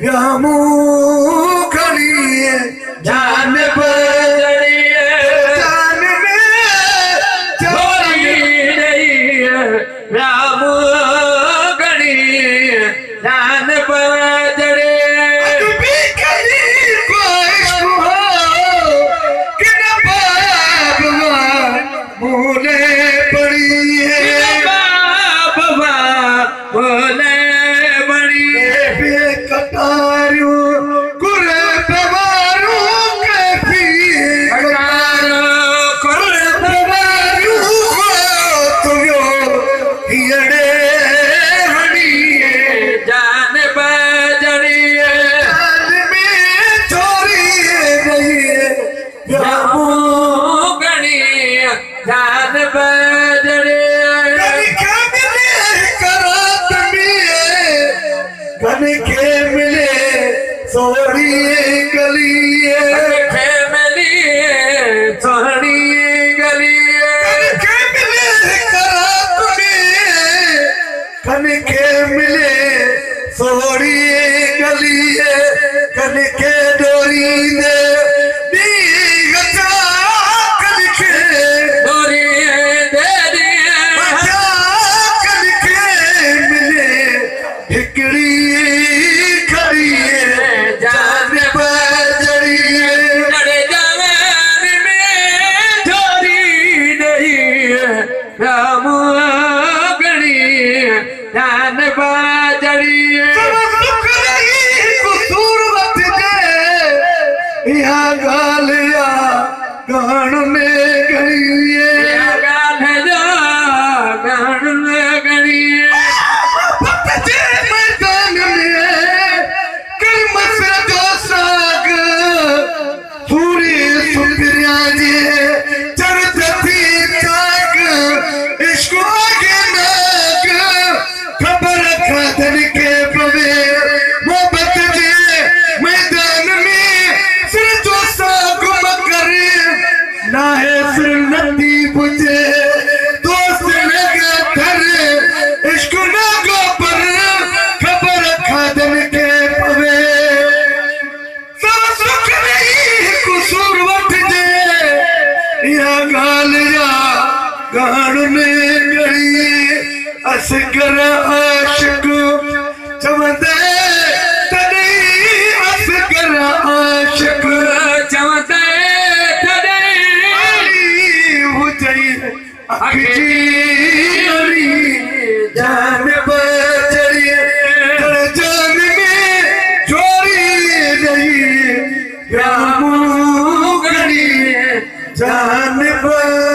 रामू खड़िए जान बजड़िए जान में छोड़ी नहीं है रामू खड़िए जान बजड़े भी कहीं कोई हो कि न बाबा मोले पड़ी है बाबा मोले जान बजड़े घन के मिले सोहरी गलिए मिली सोहरी गलिए घन के मिले सोहरी गलिए घन के डोरी दे रामू गड़ी जान बजड़ी खूबसूरत दे यहाँ गालिया गान में गड़िए गान जो गान में गड़िए मैदान में कर्म से जो साग पूरी सुंदरिया जी चरती इसको आगे नाग खबर खादन के पवे मोहब्बत दे मैदान में सिर जो साग मकर ना है सिर नदी बुझे दोस्त लगा धर इसको नागो पर खबर खादन के पवे सब सुख नहीं कुसूर वट दे या गालिया गान में गड़ी असगर आशिक चमदे तड़ी असगर आशिक चमदे तड़ी हुजई अखजी जान बजड़ी जान में छोड़ी नहीं रामू गड़ी जान बजड़ी